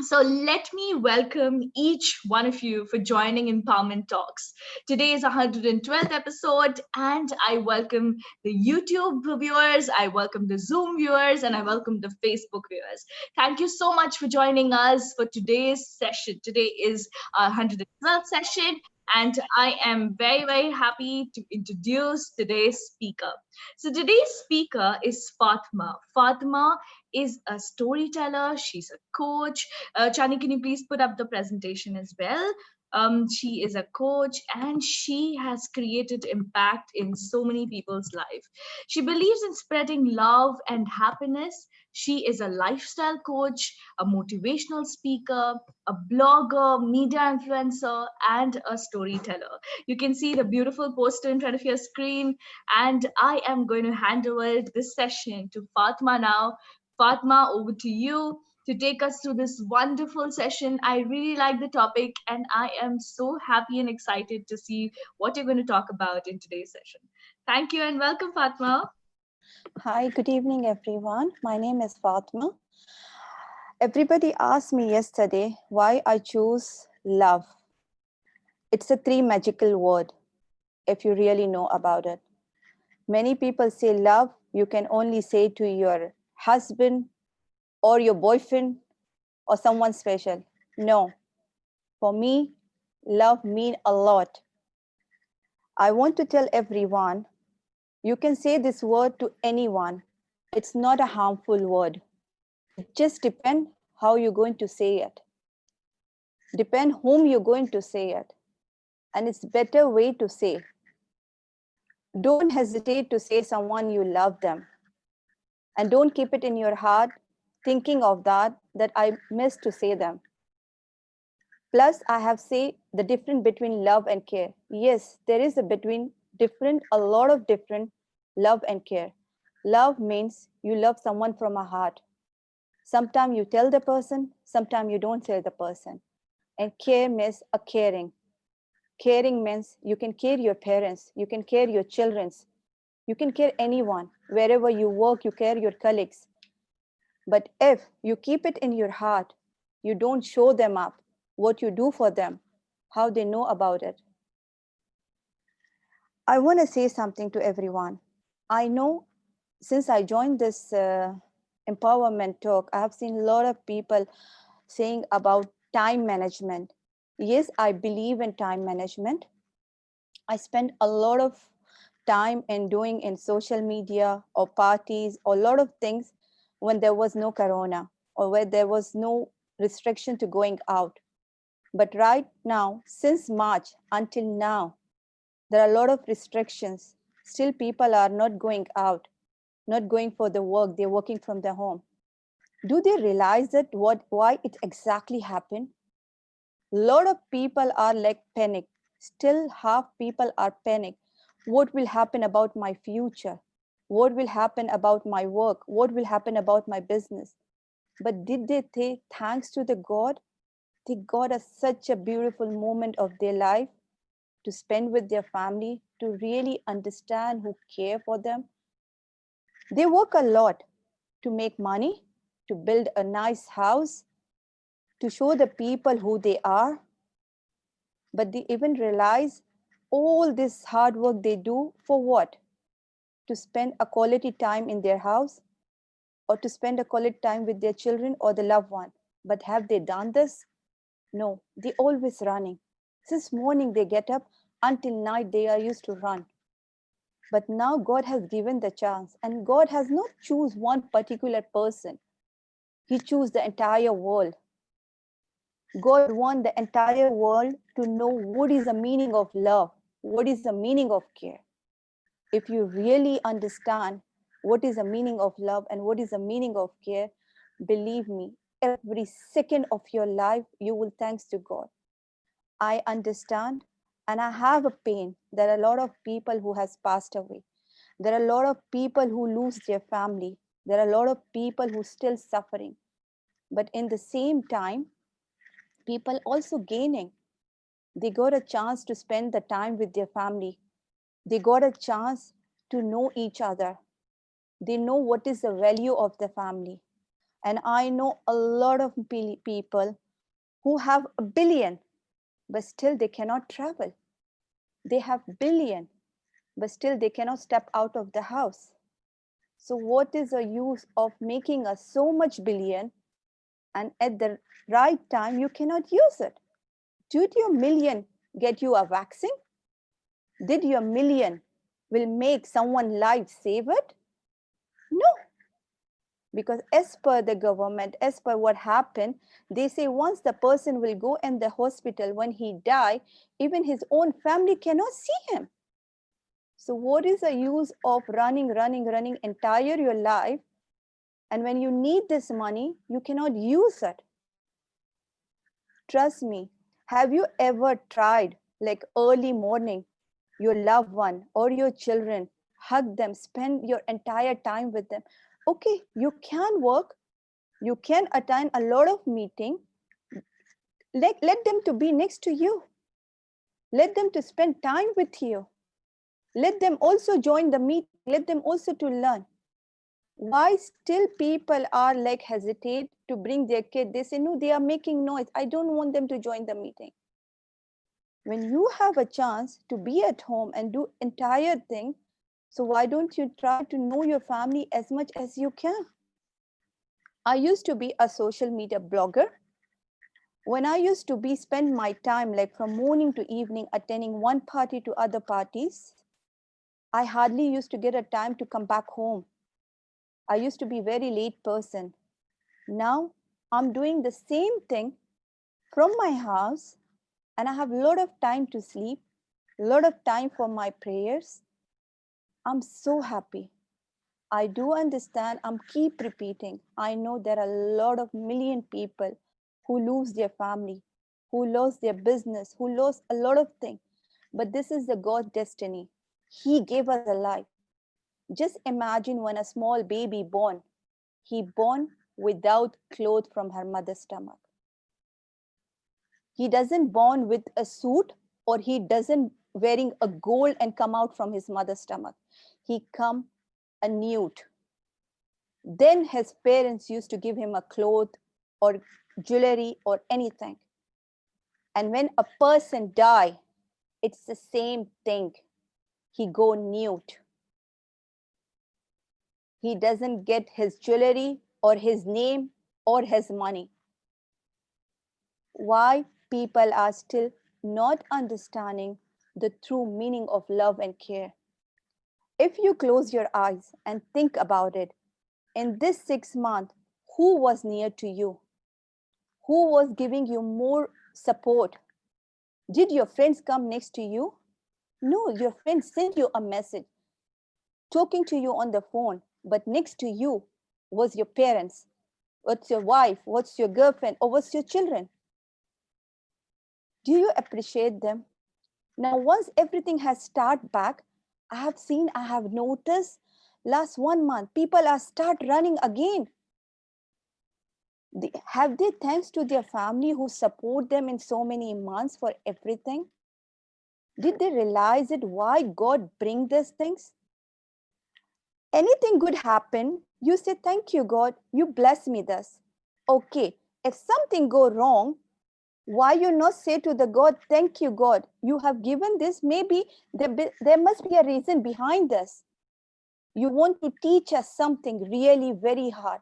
So let me welcome each one of you for joining Empowerment Talks. Today is 112th episode, and I welcome the YouTube viewers, I welcome the Zoom viewers, and I welcome the Facebook viewers. Thank you so much for joining us for today's session. Today is our 112th session, and I am very, very happy to introduce today's speaker. So today's speaker is Fatma. Fatma is a storyteller, she's a coach. Chani, can you please put up the presentation as well? She is a coach and she has created impact in so many people's life. She believes in spreading love and happiness. She is a lifestyle coach, a motivational speaker, a blogger, media influencer, and a storyteller. You can see the beautiful poster in front of your screen, and I am going to hand over this session to Fatma now. Fatma, over to you to take us through this wonderful session. I really like the topic, and I am so happy and excited to see what you're going to talk about in today's session. Thank you and welcome, Fatma. Hi, good evening, everyone. My name is Fatma. Everybody asked me yesterday why I choose love. It's a three magical word, if you really know about it. Many people say love, you can only say to your husband or your boyfriend or someone special. No, for me, love means a lot. I want to tell everyone, you can say this word to anyone. It's not a harmful word. It just depends how you're going to say it. Depend whom you're going to say it. And it's better way to say. Don't hesitate to say someone you love them. And don't keep it in your heart thinking of that I missed to say them. Plus, I have said the difference between love and care. Yes, there is a lot of different love and care. Love means you love someone from a heart. Sometimes you tell the person, sometimes you don't tell the person. And care means a caring. Caring means you can care your parents, you can care your children, you can care anyone. Wherever you work, you care your colleagues. But if you keep it in your heart, you don't show them up what you do for them, how they know about it. I want to say something to everyone. I know since I joined this empowerment talk, I have seen a lot of people saying about time management. Yes, I believe in time management. I spend a lot of time in social media or parties or a lot of things when there was no corona or where there was no restriction to going out. But right now, since March until now, there are a lot of restrictions. Still, people are not going out, not going for the work. They're working from their home. Do they realize that why it exactly happened? A lot of people are like panic. Still, half people are panic. What will happen about my future? What will happen about my work? What will happen about my business? But did they say thanks to the God? They got such a beautiful moment of their life to spend with their family, to really understand who care for them. They work a lot to make money, to build a nice house, to show the people who they are. But they even realize all this hard work they do for what? To spend a quality time in their house or to spend a quality time with their children or the loved one. But have they done this? No, they always running. Since morning they get up until night they are used to run. But now God has given the chance, and God has not choose one particular person. He chose the entire world. God wants the entire world to know what is the meaning of love, what is the meaning of care. If you really understand what is the meaning of love and what is the meaning of care, believe me, every second of your life, you will thanks to God. I understand and I have a pain. There are a lot of people who has passed away. There are a lot of people who lose their family. There are a lot of people who still suffering. But in the same time, people also gaining. They got a chance to spend the time with their family. They got a chance to know each other. They know what is the value of the family. And I know a lot of people who have a billion, but still they cannot travel. They have billion, but still they cannot step out of the house. So what is the use of making us so much billion and at the right time you cannot use it? Did your million get you a vaccine? Did your million will make someone's life save it? No, because as per the government, as per what happened, they say once the person will go in the hospital, when he die, even his own family cannot see him. So what is the use of running entire your life, and when you need this money you cannot use it? Trust me, have you ever tried like early morning your loved one or your children, hug them, spend your entire time with them? Okay, you can work, you can attend a lot of meeting, let them to be next to you, let them to spend time with you, let them also join the meeting, let them also to learn. Why still people are like hesitate to bring their kid? They say no, they are making noise, I don't want them to join the meeting. When you have a chance to be at home and do entire thing, so why don't you try to know your family as much as you can? I used to be a social media blogger. When I used to be spend my time like from morning to evening attending one party to other parties, I hardly used to get a time to come back home. I used to be very late person. Now I'm doing the same thing from my house, and I have a lot of time to sleep, a lot of time for my prayers. I'm so happy. I do understand. I'm keep repeating. I know there are a lot of million people who lose their family, who lost their business, who lost a lot of things. But this is the God destiny. He gave us a life. Just imagine when a small baby born, he born without clothes from her mother's stomach. He doesn't born with a suit, or he doesn't wearing a gold and come out from his mother's stomach. He come a nude. Then his parents used to give him a cloth or jewelry or anything. And when a person die, it's the same thing. He go nude. He doesn't get his jewelry or his name or his money. Why people are still not understanding the true meaning of love and care? If you close your eyes and think about it, in this 6 months, who was near to you? Who was giving you more support? Did your friends come next to you? No, your friends sent you a message, talking to you on the phone, but next to you was your parents, what's your wife, what's your girlfriend, or what's your children. Do you appreciate them? Now, once everything has started back, I have noticed last 1 month, people are start running again. Have they thanks to their family who support them in so many months for everything? Did they realize it, why God bring these things? Anything good happen, you say, thank you, God, you bless me this. Okay, if something go wrong, why you not say to the God, thank you, God, you have given this, maybe there must be a reason behind this. You want to teach us something really very hard.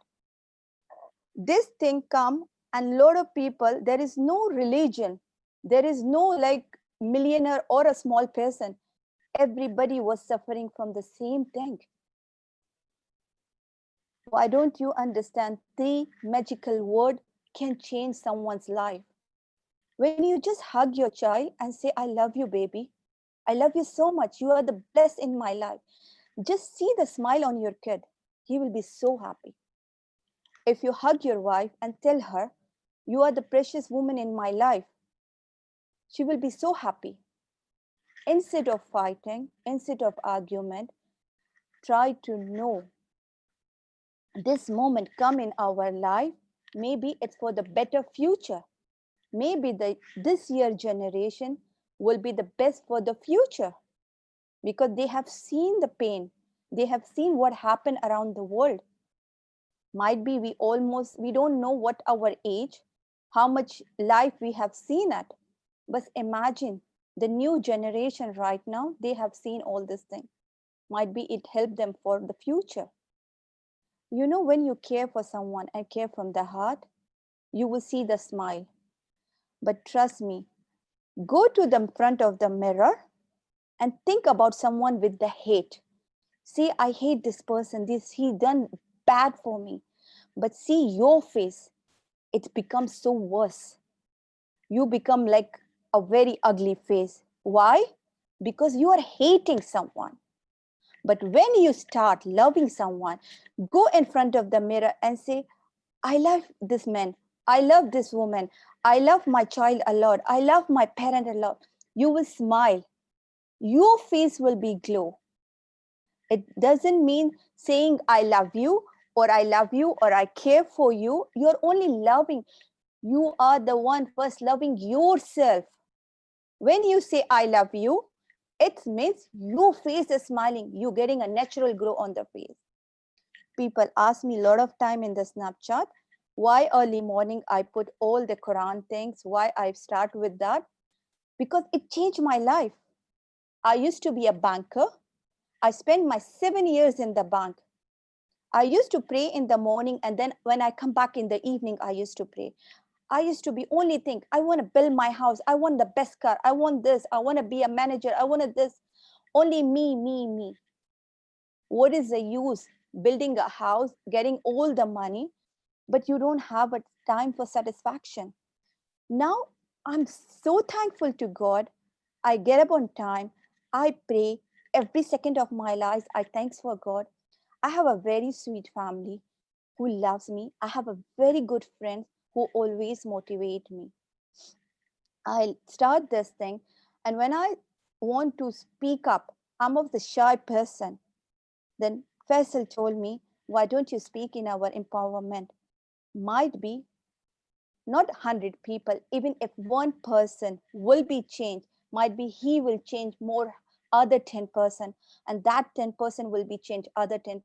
This thing come, and lot of people, there is no religion, there is no like millionaire or a small person, everybody was suffering from the same thing. Why don't you understand 3 magical words can change someone's life? When you just hug your child and say, I love you, baby, I love you so much, you are the best in my life, just see the smile on your kid, he will be so happy. If you hug your wife and tell her, you are the precious woman in my life, she will be so happy. Instead of fighting, instead of argument, try to know this moment come in our life, maybe it's for the better future. Maybe this year generation will be the best for the future, because they have seen the pain, they have seen what happened around the world. Might be we don't know what our age, how much life we have seen it. But imagine the new generation right now, they have seen all this thing. Might be it helped them for the future. When you care for someone and care from the heart, you will see the smile. But trust me, go to the front of the mirror and think about someone with the hate. Say, I hate this person, he done bad for me. But see your face, it becomes so worse. You become like a very ugly face. Why? Because you are hating someone. But when you start loving someone, go in front of the mirror and say, I love this man. I love this woman. I love my child a lot. I love my parent a lot. You will smile. Your face will be glow. It doesn't mean saying I love you or I love you or I care for you. You're only loving. You are the one first loving yourself. When you say I love you, it means your face is smiling. You're getting a natural glow on the face. People ask me a lot of time in the Snapchat, why early morning I put all the Quran things, why I start with that? Because it changed my life. I used to be a banker. I spent my 7 years in the bank. I used to pray in the morning, and then when I come back in the evening, I used to pray. I used to be only think, I want to build my house. I want the best car. I want this. I want to be a manager. I want this. Only me, me, me. What is the use building a house, getting all the money, but you don't have a time for satisfaction? Now I'm so thankful to God. I get up on time. I pray every second of my life. I thanks for God. I have a very sweet family who loves me. I have a very good friend who always motivate me. I start this thing, and when I want to speak up, I'm of the shy person. Then Faisal told me, why don't you speak in our empowerment? Might be not 100 people, even if one person will be changed, might be he will change more other 10%, and that 10% will be changed other 10%.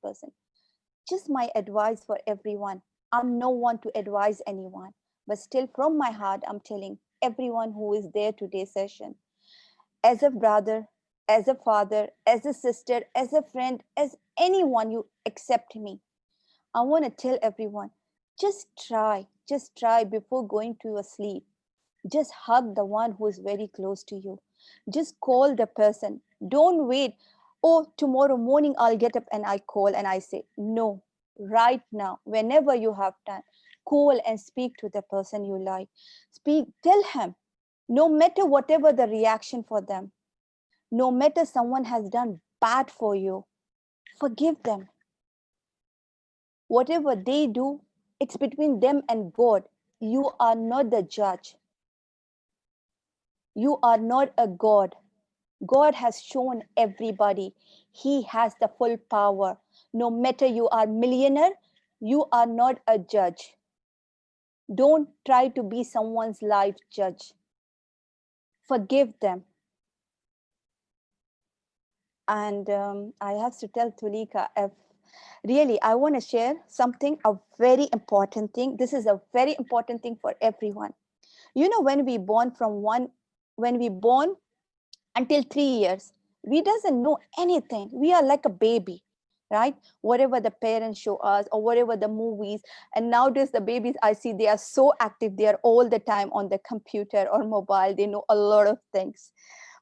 Just my advice for everyone. I'm no one to advise anyone, but still from my heart, I'm telling everyone who is there today's session, as a brother, as a father, as a sister, as a friend, as anyone you accept me. I want to tell everyone, just try before going to your sleep. Just hug the one who is very close to you. Just call the person. Don't wait. Oh, tomorrow morning I'll get up and I call and I say, no, right now, whenever you have time, call and speak to the person you like. Speak, tell him, no matter whatever the reaction for them, no matter someone has done bad for you, forgive them. Whatever they do, it's between them and God. You are not the judge. You are not a God. God has shown everybody he has the full power. No matter you are millionaire, you are not a judge. Don't try to be someone's life judge. Forgive them. And I have to tell Tulika, if really I want to share something, a very important thing. This is a very important thing for everyone. When we born until 3 years, we doesn't know anything. We are like a baby, right? Whatever the parents show us or whatever the movies. And nowadays the babies I see, they are so active. They are all the time on the computer or mobile. They know a lot of things.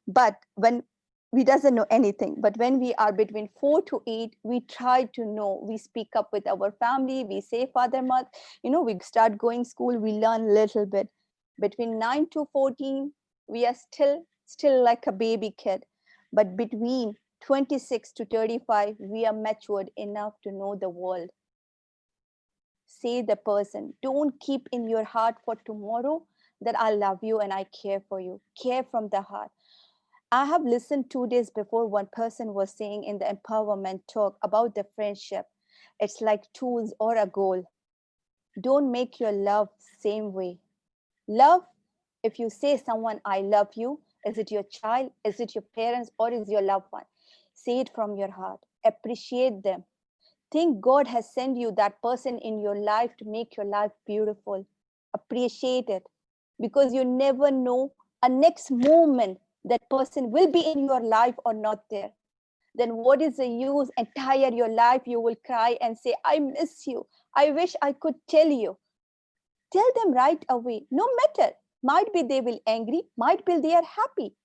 But when we doesn't know anything, but when we are between 4 to 8, we try to know. We speak up with our family. We say father, mother. We start going school. We learn little bit. Between 9 to 14, we are still like a baby kid. But between 26 to 35, we are matured enough to know the world. Say the person. Don't keep in your heart for tomorrow that I love you and I care for you. Care from the heart. I have listened 2 days before, one person was saying in the empowerment talk about the friendship. It's like tools or a goal. Don't make your love same way. Love, if you say someone, I love you, is it your child, is it your parents, or is your loved one? Say it from your heart. Appreciate them. Think God has sent you that person in your life to make your life beautiful. Appreciate it, because you never know a next moment that person will be in your life or not there. Then what is the use? Entire your life you will cry and say, I miss you. I wish I could tell you. Tell them right away. No matter. Might be they will angry. Might be they are happy.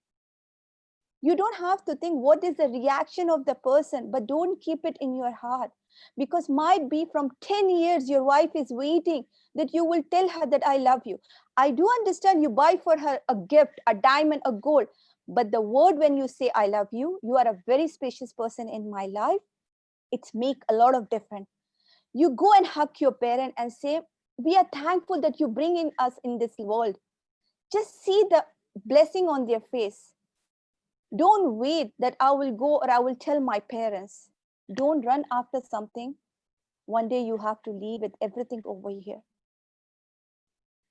You don't have to think what is the reaction of the person, but don't keep it in your heart. Because might be from 10 years your wife is waiting that you will tell her that I love you. I do understand you buy for her a gift, a diamond, a gold. But the word when you say I love you, you are a very spacious person in my life. It's make a lot of difference. You go and hug your parent and say, we are thankful that you bring in us in this world. Just see the blessing on their face. Don't wait that I will go or I will tell my parents. Don't run after something. One day you have to leave with everything over here.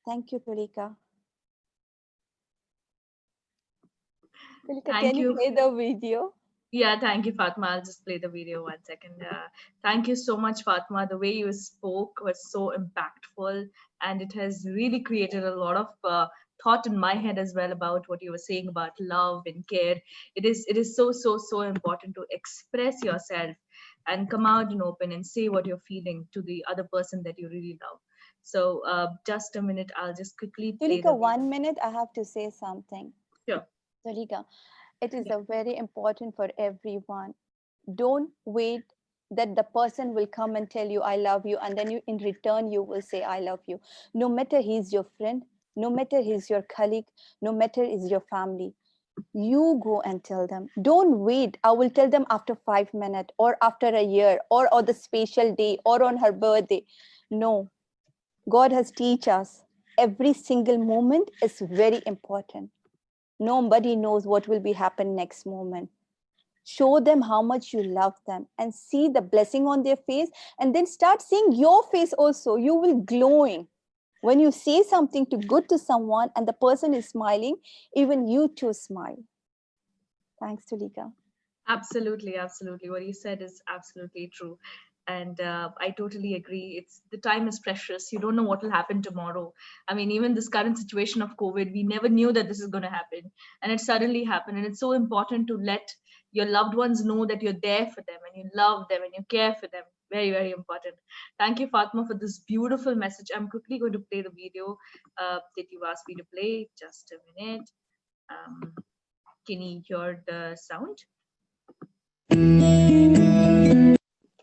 Thank you, Tulika. Tulika, Thank can you you. play the video? Yeah, thank you, Fatma. I'll just play the video 1 second. Thank you so much, Fatma. The way you spoke was so impactful, and it has really created a lot of thought in my head as well about what you were saying about love and care. It is so important to express yourself and come out and open and say what you're feeling to the other person that you really love. So, just a minute, I'll just quickly play Tulika, the video. 1 minute, I have to say something. Sure. Tulika, it is Yeah. a very important for everyone. Don't wait that the person will come and tell you I love you, and then you in return you will say I love you. No matter he's your friend, no matter he's your colleague, no matter is your family, you go and tell them. Don't wait, I will tell them after 5 minutes or after a year or on the special day or on her birthday. No, God has teach us every single moment is very important. Nobody knows what will be happen next moment. Show them how much you love them and see the blessing on their face, and then start seeing your face also. You will glowing when you say something to good to someone and the person is smiling. Even you too smile. Thanks, Tulika. Absolutely, absolutely. What you said is absolutely true. And I totally agree. It's the time is precious. You don't know what will happen tomorrow. I mean, even this current situation of COVID, we never knew that this is going to happen. And it suddenly happened. And it's so important to let your loved ones know that you're there for them and you love them and you care for them. Very, very important. Thank you, Fatma, for this beautiful message. I'm quickly going to play the video that you asked me to play. Just a minute. Um, can you hear the sound?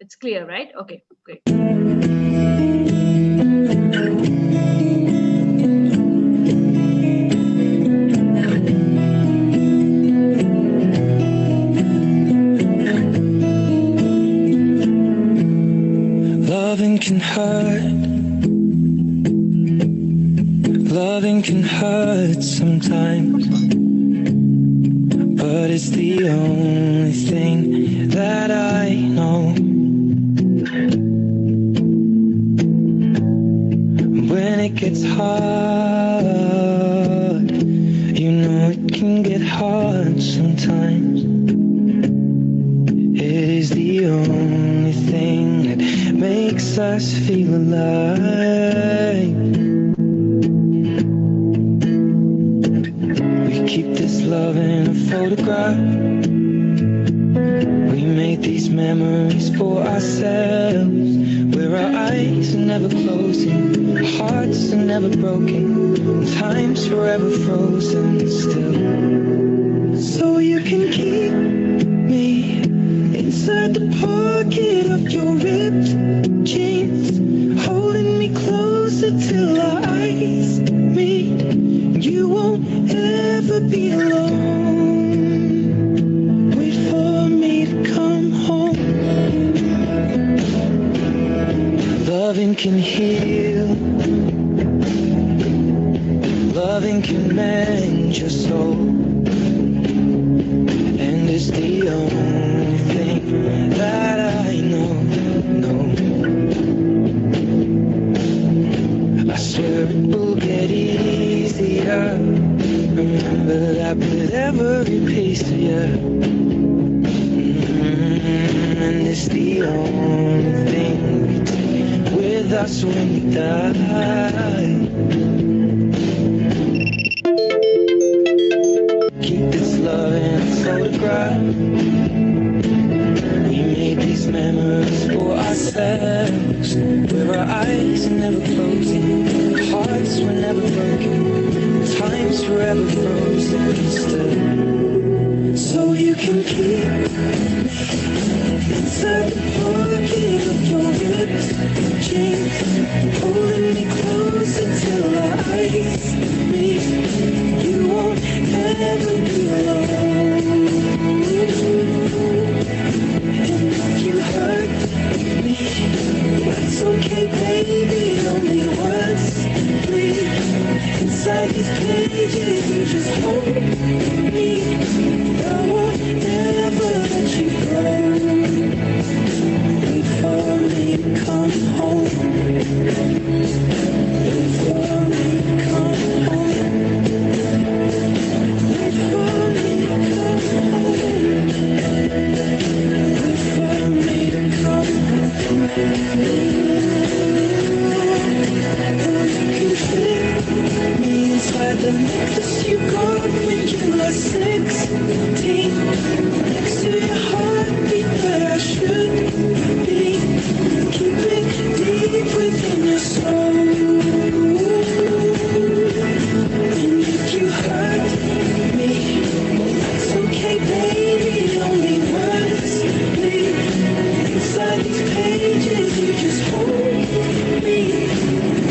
It's clear, right? Okay, great. Loving can hurt. Loving can hurt sometimes, but it's the only thing that I know. When it gets hard, you know it can get hard sometimes. It is the only thing that makes us feel alive. We keep this love in a photograph. We make these memories for ourselves, where our eyes are never closing, our hearts are never broken, and time's forever frozen still. So you can keep me inside the pocket of your ripped jeans, holding me closer till our eyes meet. You won't ever be alone. Wait for me to come home. Loving can heal. Loving can mend your soul. And it's the only thing that I know. I swear it will get easier. Remember that with every piece of you. And it's the only thing we take with us when we die. Keep this love in a photograph. We made these memories for ourselves, where our eyes are never closing, hearts were never broken, time's forever frozen still. So you can keep inside the pocket of your ripped jeans, holding me close until our eyes meet. You won't ever be alone. And if you hurt me, it's okay, baby. Only once, please. Inside these pages, you just hold me. I won't ever let you go. Wait for me to come home. Wait for me to come home. Wait for me to come home. Wait for me to come home. You can fit me inside the necklace you got when you were 16. Next to your heartbeat where I should be. Keep it deep within your soul. And if you hurt me, it's okay, baby. Only words bleed inside these pages. You just hold me.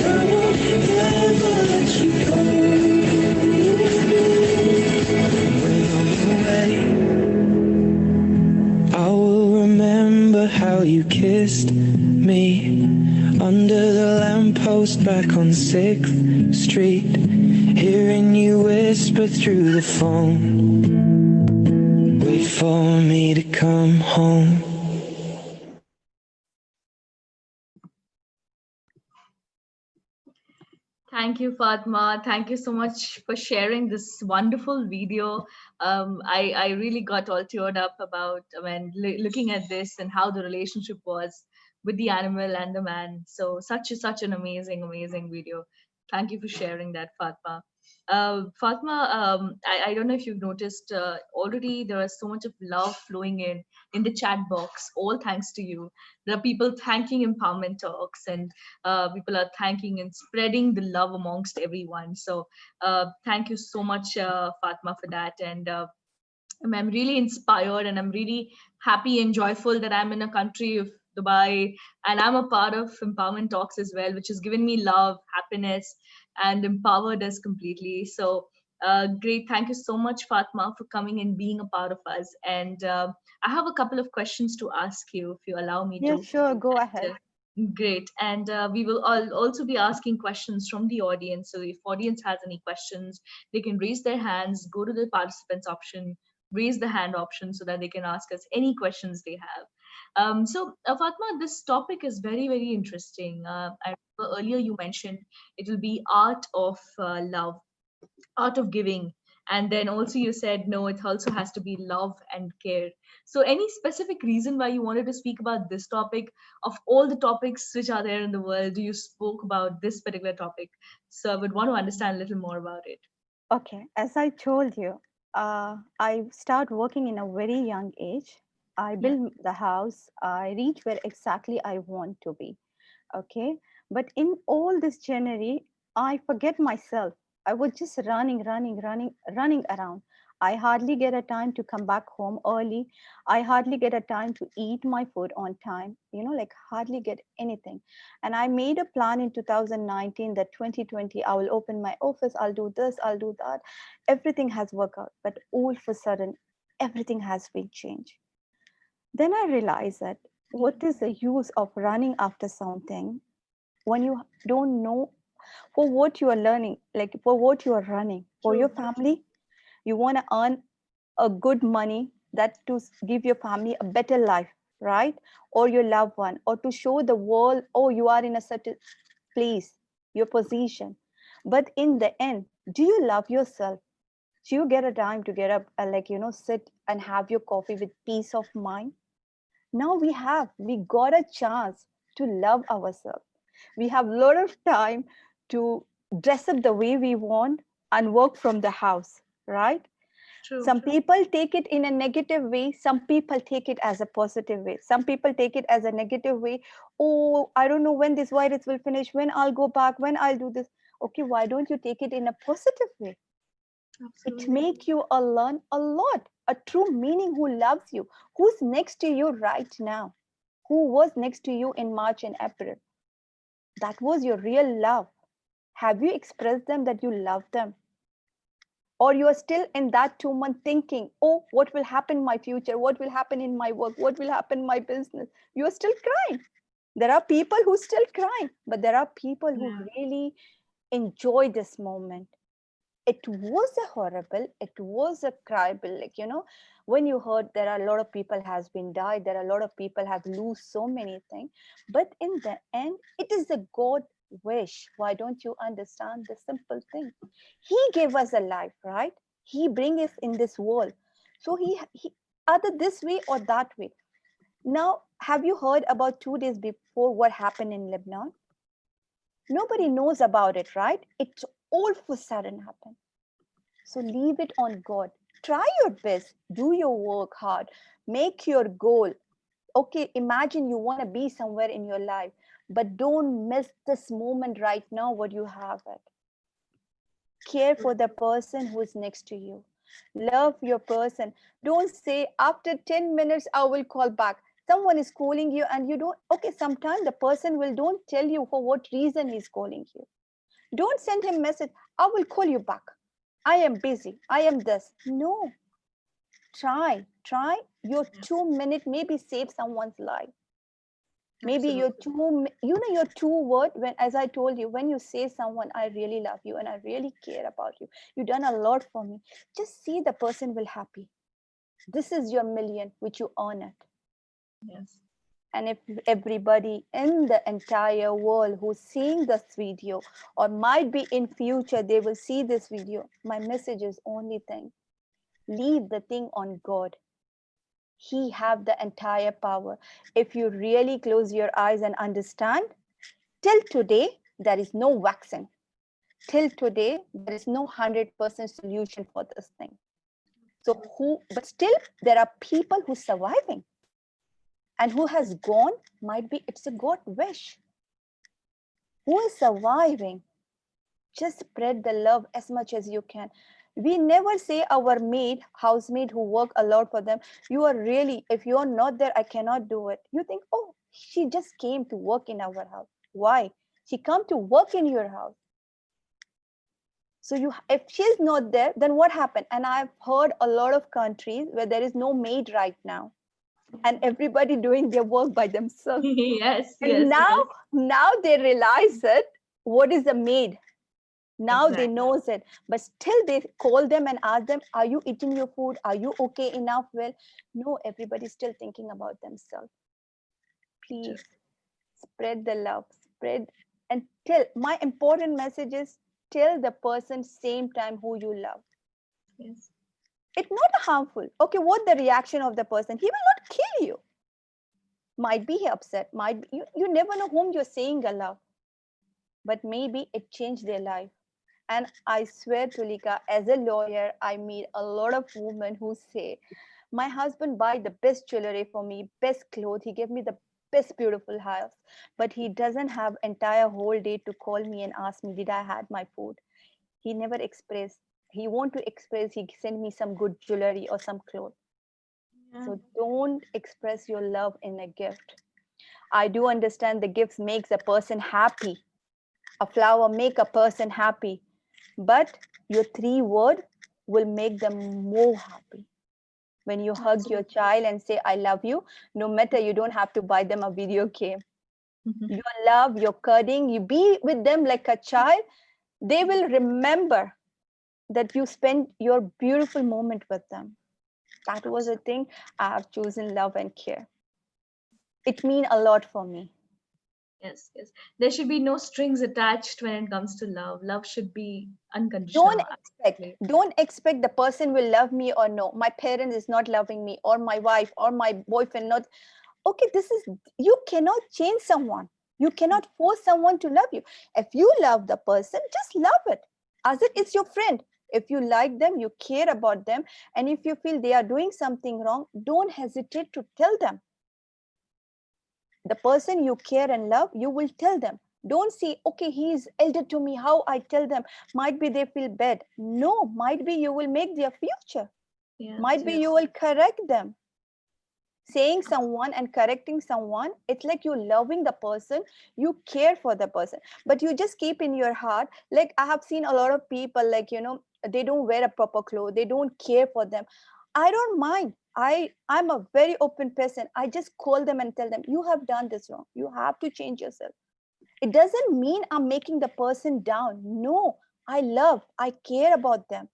I won't ever let you go. When I'm away, I will remember how you kissed me under the lamppost back on 6th Street, hearing you whisper through the phone. Wait for me to come home. Thank you, Fatma. Thank you so much for sharing this wonderful video. I really got all teared up about looking at this and how the relationship was with the animal and the man. So such an amazing video. Thank you for sharing that, Fatma. Fatma, I don't know if you've noticed already there is so much of love flowing in the chat box. All thanks to you. There are people thanking Empowerment Talks, and people are thanking and spreading the love amongst everyone. So thank you so much, Fatma, for that. And I'm really inspired, and I'm really happy and joyful that I'm in a country of Dubai, and I'm a part of Empowerment Talks as well, which has given me love, happiness, and empowered us completely. So great. Thank you so much, Fatma, for coming and being a part of us. And I have a couple of questions to ask you, if you allow me Yeah, to. sure, go And, ahead. great. And we will also be asking questions from the audience. So if audience has any questions, they can raise their hands, go to the participants option, raise the hand option so that they can ask us any questions they have. Fatma, this topic is very interesting. I remember earlier you mentioned it will be art of love, art of giving, and then also you said no, it also has to be love and care. So any specific reason why you wanted to speak about this topic? Of all the topics which are there in the world, you spoke about this particular topic, so I would want to understand a little more about it. Okay, as I told you, I start working in a very young age. I Yeah. build the house. I reach where exactly I want to be. Okay, but in all this journey, I forget myself. I was just running around. I hardly get a time to come back home early. I hardly get a time to eat my food on time, like hardly get anything. And I made a plan in 2019 that 2020 I will open my office, I'll do this, I'll do that. Everything has worked out, but all of a sudden everything has been changed. Then I realized that what is the use of running after something when you don't know for what you are learning, like for what you are running for your True. family. You want to earn a good money that to give your family a better life, right? Or your loved one, or to show the world, oh, you are in a certain place, your position. But in the end, do you love yourself? Do you get a time to get up and sit and have your coffee with peace of mind? Now we got a chance to love ourselves. We have a lot of time to dress up the way we want and work from the house, right? True. Some people take it in a negative way. Some people take it as a positive way. Some people take it as a negative way. Oh, I don't know when this virus will finish, when I'll go back, when I'll do this. Okay, why don't you take it in a positive way? It Absolutely. make you learn a lot, a true meaning who loves you, who's next to you right now, who was next to you in March and April. That was your real love. Have you expressed them that you love them? Or you are still in that 2 month thinking, oh, what will happen in my future? What will happen in my work? What will happen in my business? You are still crying. There are people who still crying, but there are people who Yeah. really enjoy this moment. It was a horrible, it was a criable, like, when you heard there are a lot of people has been died, there are a lot of people have lose so many things, but in the end it is a God wish. Why don't you understand the simple thing? He gave us a life, right? He bring us in this world, so he either this way or that way. Now, have you heard about 2 days before what happened in Lebanon? Nobody knows about it, right? It's all for sudden happened. So leave it on God. Try your best. Do your work hard. Make your goal. Okay, imagine you want to be somewhere in your life, but don't miss this moment right now, what you have it. Care for the person who is next to you. Love your person. Don't say, after 10 minutes, I will call back. Someone is calling you and you don't. Okay, sometimes the person will don't tell you for what reason he's calling you. Don't send him message, I will call you back. I am busy. I am this. No, try your Yes. 2 minute, maybe save someone's life. Maybe your Absolutely. your two word, when, as I told you, when you say someone, I really love you and I really care about you, you done a lot for me, just see the person will happy. This is your million which you earn it. Yes. And if everybody in the entire world who's seeing this video, or might be in future they will see this video, my message is only thing: leave the thing on God. He have the entire power. If you really close your eyes and understand, till today there is no vaccine. Till today there is no 100% solution for this thing. So but still there are people who surviving, and who has gone, might be it's a God wish. Who is surviving, just spread the love as much as you can. We never say our housemaid who work a lot for them, you are really, if you are not there, I cannot do it. You think, oh, she just came to work in our house. Why? She come to work in your house. So if she's not there, then what happened? And I've heard a lot of countries where there is no maid right now, and everybody doing their work by themselves. Yes. And Yes. Yes. now they realize it. What is a maid? Now they Exactly. knows it, but still they call them and ask them, are you eating your food? Are you okay enough? Well, no, everybody's still thinking about themselves. True. Please spread the love, spread, and tell. My important message is, tell the person same time who you love. Yes. It's not harmful. Okay, what the reaction of the person? He will not kill you. Might be he upset, might be, you never know whom you're saying a love, but maybe it changed their life. And I swear, Tulika, as a lawyer, I meet a lot of women who say, my husband buy the best jewelry for me, best clothes, he gave me the best beautiful house, but he doesn't have entire whole day to call me and ask me, did I had my food? He never expressed. He want to express, he send me some good jewelry or some clothes. Yeah. So don't express your love in a gift. I do understand the gifts makes a person happy. A flower make a person happy, but your 3 word will make them more happy. When you hug your Absolutely. child and say, I love you, no matter, you don't have to buy them a video game. Your love, your cuddling, you be with them like a child, they will remember that you spent your beautiful moment with them. That was a thing. I have chosen love and care. It means a lot for me. Yes. Yes. There should be no strings attached when it comes to love. Love should be don't unconditional. expect Absolutely. don't expect the person will love me or no. My parent is not loving me, or my wife or my boyfriend not. Okay, you cannot change someone. You cannot force someone to love you. If you love the person, just love it as it is your friend. If you like them, you care about them, and if you feel they are doing something wrong, don't hesitate to tell them. The person you care and love, you will tell them. Don't say, okay, he is elder to me, how I tell them? Might be they feel bad. No, might be you will make their future. Yes, Might be yes. you will correct them. Saying someone and correcting someone, it's like you loving the person, you care for the person, but you just keep in your heart. Like I have seen a lot of people, like, they don't wear a proper clothes, they don't care for them. I don't mind. I'm a very open person. I just call them and tell them, you have done this wrong, you have to change yourself. It doesn't mean I'm making the person down. No, I care about them.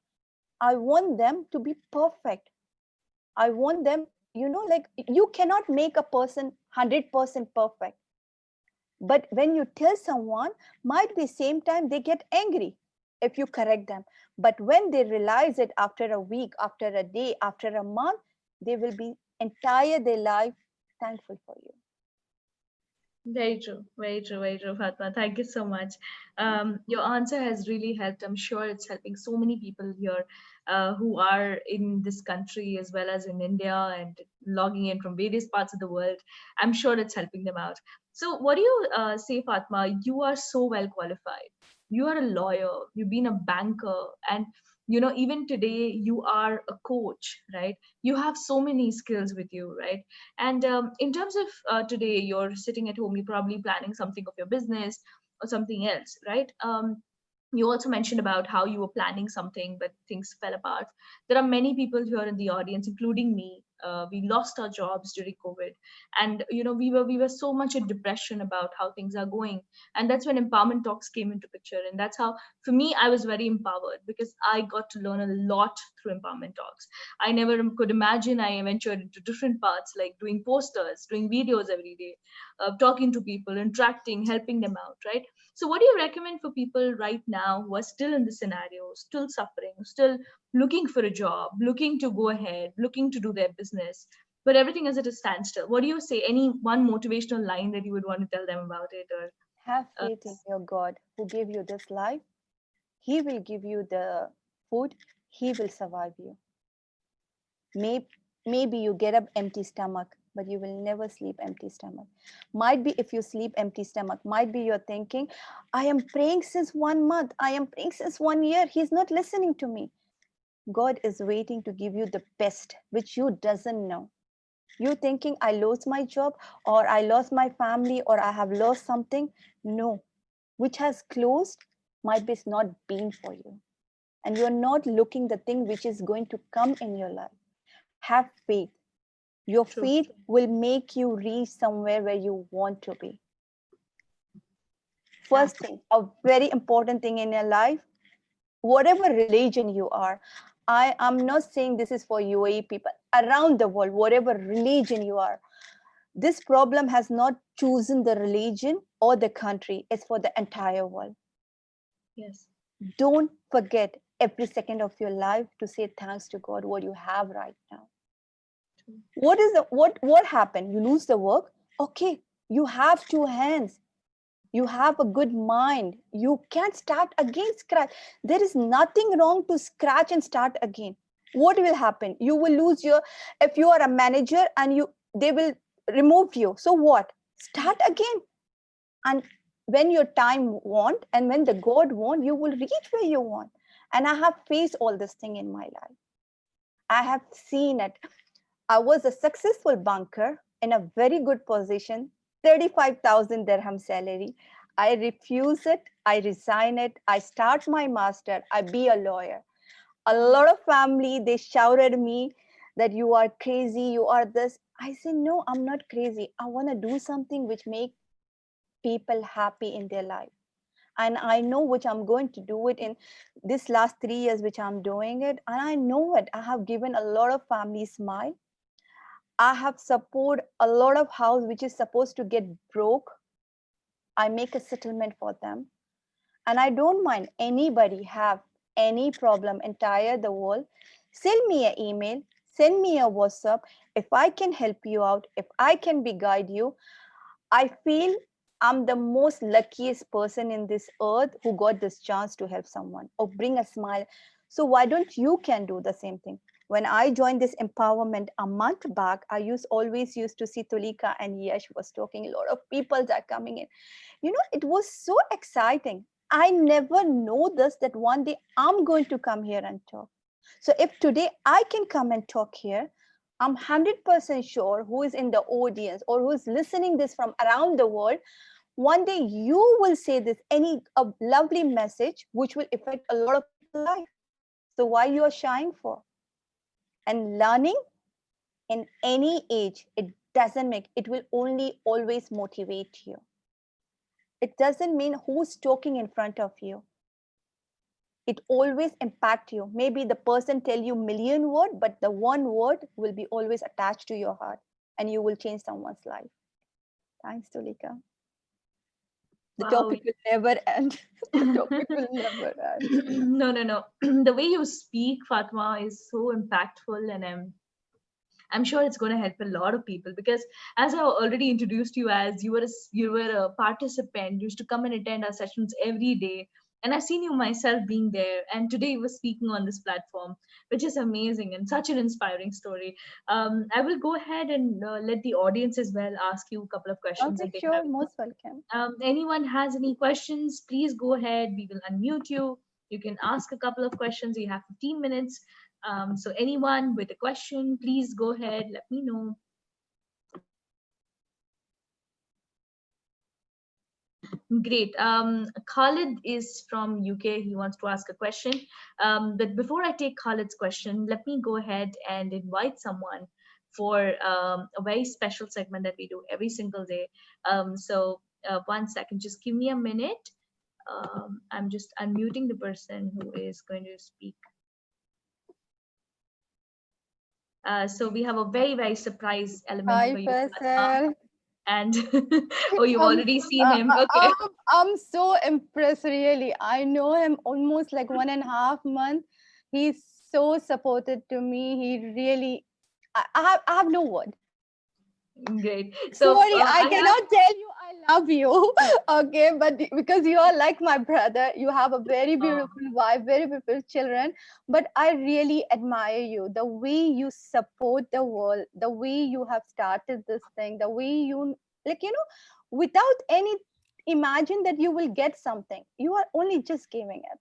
I want them to be perfect. I want them, like, you cannot make a person 100% perfect. But when you tell someone, might be same time they get angry if you correct them. But when they realize it after a week, after a day, after a month, they will be entire their life thankful for you. Very true, very true, very true, Fatma. Thank you so much. Your answer has really helped. I'm sure it's helping so many people here who are in this country as well as in India and logging in from various parts of the world. I'm sure it's helping them out. So, what do you say, Fatma? You are so well qualified. You are a lawyer. You've been a banker, and even today you are a coach, right? You have so many skills with you, right? And in terms of today, you're sitting at home, you're probably planning something of your business or something else, right? You also mentioned about how you were planning something, but things fell apart. There are many people here in the audience, including me. We lost our jobs during COVID, and we were so much in depression about how things are going. And that's when empowerment talks came into picture, and that's how, for me, I was very empowered because I got to learn a lot through empowerment talks. I never could imagine I ventured into different paths, like doing posters, doing videos every day, talking to people, interacting, helping them out, right? So, what do you recommend for people right now who are still in the scenario, still suffering, still looking for a job, looking to go ahead, looking to do their business, but everything is at a standstill? What do you say? Any one motivational line that you would want to tell them about it, or Have uh, faith in your God who gave you this life. He will give you the food. He will survive you. Maybe, maybe you get up empty stomach, but you will never sleep empty stomach. Might be if you sleep empty stomach, might be you're thinking, I am praying since 1 month, I am praying since 1 year. He's not listening to me. God is waiting to give you the best, which you doesn't know. You thinking I lost my job or I lost my family or I have lost something. No, which has closed might be it's not been for you. And you're not looking the thing which is going to come in your life. Have faith. Your true? faith will make you reach somewhere where you want to be. First Absolutely. thing, a very important thing in your life, whatever religion you are, I am not saying this is for UAE people, around the world, whatever religion you are, this problem has not chosen the religion or the country, it's for the entire world. Yes. Don't forget every second of your life to say thanks to God what you have right now. True. What happened? You lose the work. Okay, you have two hands. You have a good mind. You can start again, scratch. There is nothing wrong to scratch and start again. What will happen? You will lose your, if you are a manager and they will remove you. So what? Start again. And when your time want and when the God want, you will reach where you want. And I have faced all this thing in my life. I have seen it. I was a successful banker in a very good position, 35,000 dirham salary. I refuse it. I resign it. I start my master. I be a lawyer. A lot of family, they shouted at me that you are crazy, you are this. I say, no, I'm not crazy. I want to do something which make people happy in their life. And I know which I'm going to do it in this last 3 years, which I'm doing it. And I know it. I have given a lot of families smile. I have support a lot of house which is supposed to get broke. I make a settlement for them. And I don't mind anybody have any problem entire the world. Send me an email, send me a WhatsApp. If I can help you out, if I can be guide you, I feel I'm the most luckiest person in this earth who got this chance to help someone or bring a smile. So why don't you can do the same thing? When I joined this empowerment a month back, always used to see Tulika and Yash was talking. A lot of people are coming in. It was so exciting. I never know this, that one day I'm going to come here and talk. So if today I can come and talk here, I'm 100% sure who is in the audience or who is listening this from around the world, one day you will say this, a lovely message which will affect a lot of people's life. So why you are shying for? And learning in any age, it will only always motivate you. It doesn't mean who's talking in front of you. It always impact you. Maybe the person tell you million word, but the one word will be always attached to your heart and you will change someone's life. Thanks, Tulika. The Wow. topic will never end. The topic will never end. No. The way you speak, Fatma, is so impactful, and I'm sure it's going to help a lot of people, because as I already introduced you as, you were a participant, you used to come and attend our sessions every day, and I've seen you myself being there, and today you were speaking on this platform, which is amazing and such an inspiring story. I will go ahead and let the audience as well ask you a couple of questions Okay, if they sure, have. most welcome. Anyone has any questions, please go ahead. We will unmute you. You can ask a couple of questions. You have 15 minutes. So anyone with a question, please go ahead. Let me know. Great. Khalid is from UK. He wants to ask a question. But before I take Khalid's question, let me go ahead and invite someone for a very special segment that we do every single day. One second, just give me a minute. I'm just unmuting the person who is going to speak. So we have a very, very surprise element Hi, for you, Fatma. Faisal. And oh, you've I'm, already seen him. Okay. I'm so impressed, really. I know him almost like 1.5 months. He's so supported to me. He really, I have no word. Great. So Sorry, I I have. cannot tell you I love you. Okay, but because you are like my brother, you have a very beautiful wife, very beautiful children. But I really admire you. The way you support the world, the way you have started this thing, the way you, like, without any imagine that you will get something. You are only just giving it.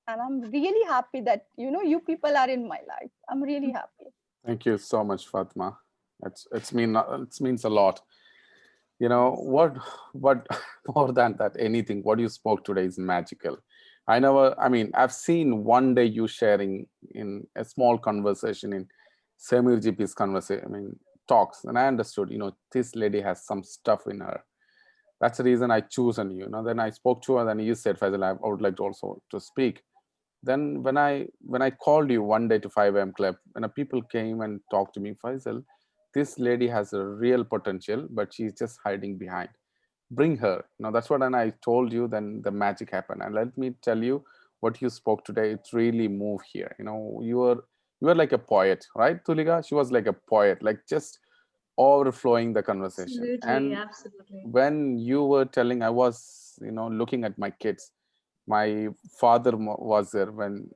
And I'm really happy that, you people are in my life. I'm really happy. Thank you so much, Fatma. It means a lot. You know what more than that, anything what you spoke today is magical. I've seen one day you sharing in a small conversation in Samir GP's conversation, talks, and I understood, this lady has some stuff in her. That's the reason I chosen you. Then I spoke to her, then you said, Faisal, I would like to also to speak. Then when I called you one day to 5 a.m. club, when people came and talked to me, Faisal, this lady has a real potential, but she's just hiding behind. Bring her. That's what, and I told you, then the magic happened. And let me tell you what you spoke today, it really moved here. You were like a poet, right, Tulika? She was like a poet, like just overflowing the conversation. Absolutely, And absolutely. when you were telling, I was, looking at my kids. My father was there when,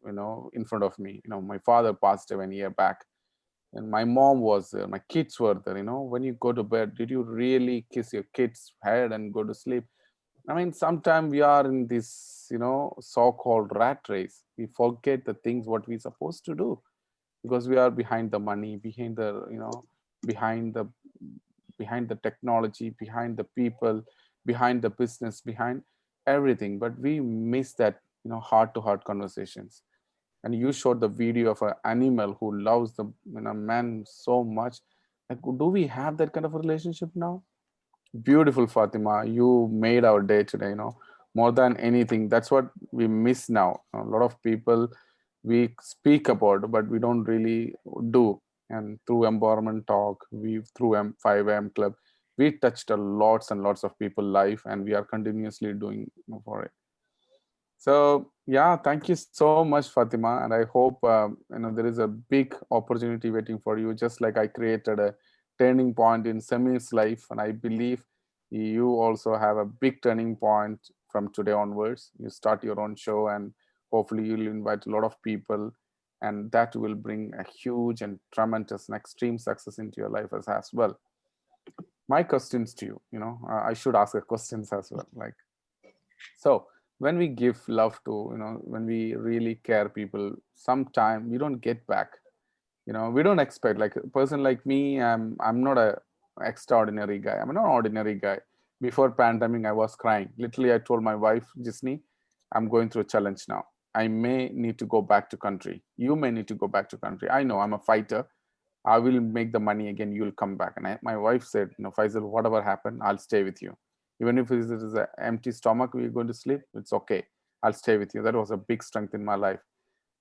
in front of me. My father passed away 1 year back, and my mom was there, my kids were there. When you go to bed, did you really kiss your kids head and go to sleep? Sometimes we are in this, so-called rat race. We forget the things what we're supposed to do, because we are behind the money, behind the, behind the behind the technology, behind the people, behind the business, behind everything. But we miss that, heart to heart conversations. And you showed the video of an animal who loves the, man so much. Like, do we have that kind of a relationship now? Beautiful, Fatima. You made our day today, more than anything. That's what we miss now. A lot of people we speak about, but we don't really do. And through Empowerment Talk, through 5am Club, we touched a lots and lots of people life, and we are continuously doing for it. So Yeah, thank you so much, Fatima. And I hope there is a big opportunity waiting for you. Just like I created a turning point in Semi's life, and I believe you also have a big turning point from today onwards. You start your own show, and hopefully you'll invite a lot of people, and that will bring a huge and tremendous and extreme success into your life as well. My questions to you, I should ask the questions as well. Like, so when we give love to, when we really care people, sometime we don't get back. We don't expect, like a person like me, I'm not a extraordinary guy. I'm an ordinary guy. Before pandemic, I was crying. Literally, I told my wife, Disney, I'm going through a challenge now. I may need to go back to country. You may need to go back to country. I know I'm a fighter. I will make the money again. You'll come back. And my wife said, Faisal, whatever happened, I'll stay with you. Even if it is an empty stomach, we're going to sleep, it's okay. I'll stay with you. That was a big strength in my life.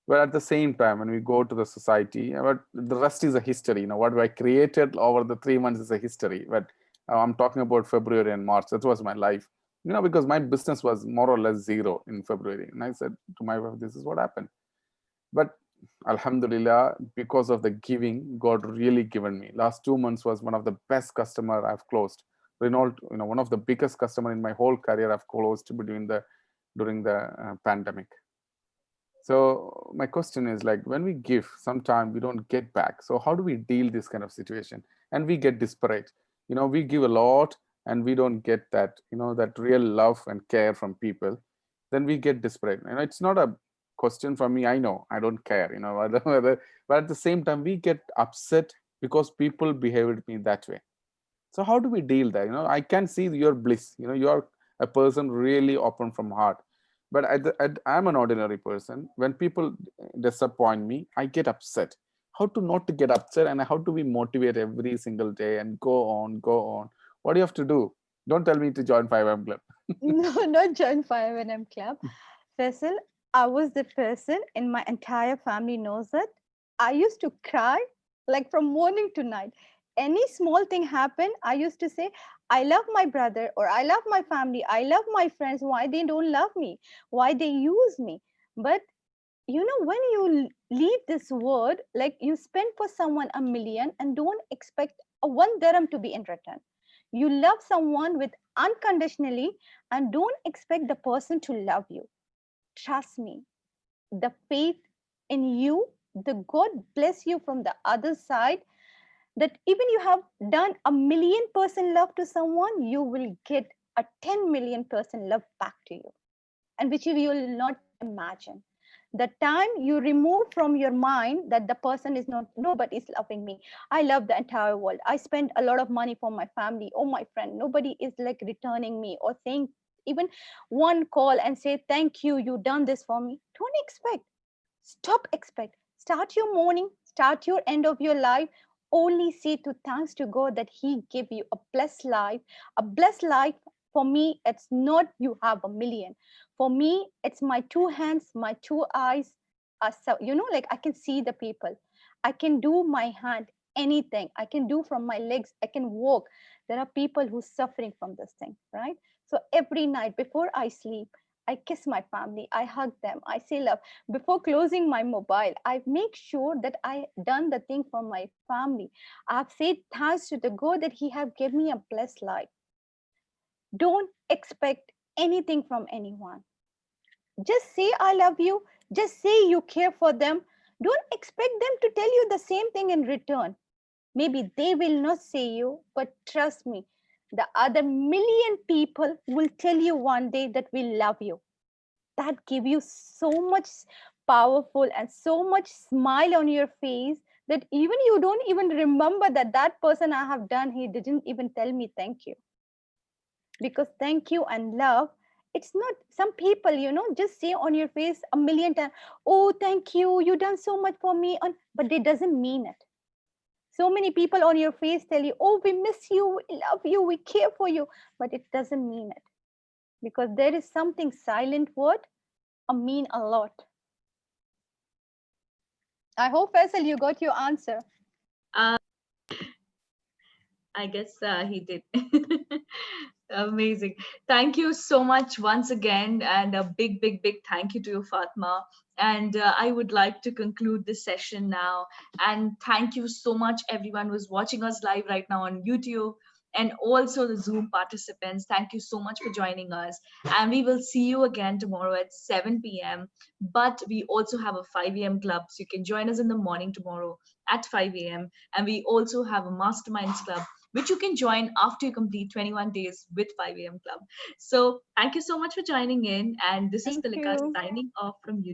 But at the same time, when we go to the society, but the rest is a history. What I created over the 3 months is a history. But I'm talking about February and March. That was my life. Because my business was more or less zero in February. And I said to my wife, this is what happened. But Alhamdulillah, because of the giving, God really given me. Last 2 months was one of the best customer I've closed. Renault, one of the biggest customer in my whole career I've closed during the pandemic. So my question is, like, when we give, sometime we don't get back. So how do we deal this kind of situation? And we get desperate. We give a lot and we don't get that, that real love and care from people. Then we get desperate. It's not a question for me. I know I don't care, but at the same time, we get upset because people behave with me that way. So how do we deal that? I can see your bliss. You are a person really open from heart. But I'm an ordinary person. When people disappoint me, I get upset. How to not to get upset, and how do we motivate every single day and go on, go on? What do you have to do? Don't tell me to join 5M Club. No, not join 5 Club. Faisal, I was the person, and my entire family knows it. I used to cry like from morning to night. Any small thing happened, I used to say, I love my brother, or I love my family, I love my friends. Why they don't love me? Why they use me? But when you leave this world, like you spend for someone 1 million and don't expect a 1 dirham to be in return. You love someone with unconditionally and don't expect the person to love you. Trust me, the faith in you, the God bless you from the other side, that even you have done 1 million% love to someone, you will get a 10 million% love back to you, and which you will not imagine. The time you remove from your mind that the person is not, nobody is loving me, I love the entire world, I spend a lot of money for my family, oh my friend, nobody is like returning me or saying even one call and say thank you, you done this for me. Don't expect. Stop expect. Start your morning, start your end of your life. Only say to thanks to God that He gave you a blessed life. A blessed life, for me, it's not you have 1 million. For me, it's my 2 hands, my 2 eyes. So, like I can see the people. I can do my hand, anything. I can do from my legs. I can walk. There are people who's suffering from this thing, right? So every night before I sleep, I kiss my family. I hug them. I say love. Before closing my mobile, I make sure that I done the thing for my family. I've said thanks to the God that He have given me a blessed life. Don't expect anything from anyone. Just say I love you. Just say you care for them. Don't expect them to tell you the same thing in return. Maybe they will not say you, but trust me, the other million people will tell you one day that we love you. That give you so much powerful and so much smile on your face that even you don't even remember that that person I have done, he didn't even tell me thank you. Because thank you and love, it's not some people, just say on your face 1 million times, oh thank you, you done so much for me, but they doesn't mean it. So many people on your face tell you, oh we miss you, we love you, we care for you, but it doesn't mean it, because there is something silent word mean a lot. I hope, Faisal, you got your answer. Uh, I guess he did. Amazing. Thank you so much once again. And a big, big, big thank you to you, Fatma. And I would like to conclude this session now. And thank you so much, everyone who's watching us live right now on YouTube. And also the Zoom participants. Thank you so much for joining us. And we will see you again tomorrow at 7 p.m. But we also have a 5 a.m. club. So you can join us in the morning tomorrow at 5 a.m. And we also have a Masterminds Club, which you can join after you complete 21 days with 5 a.m. Club. So thank you so much for joining in. And this is Thank Tilika you. signing off from YouTube.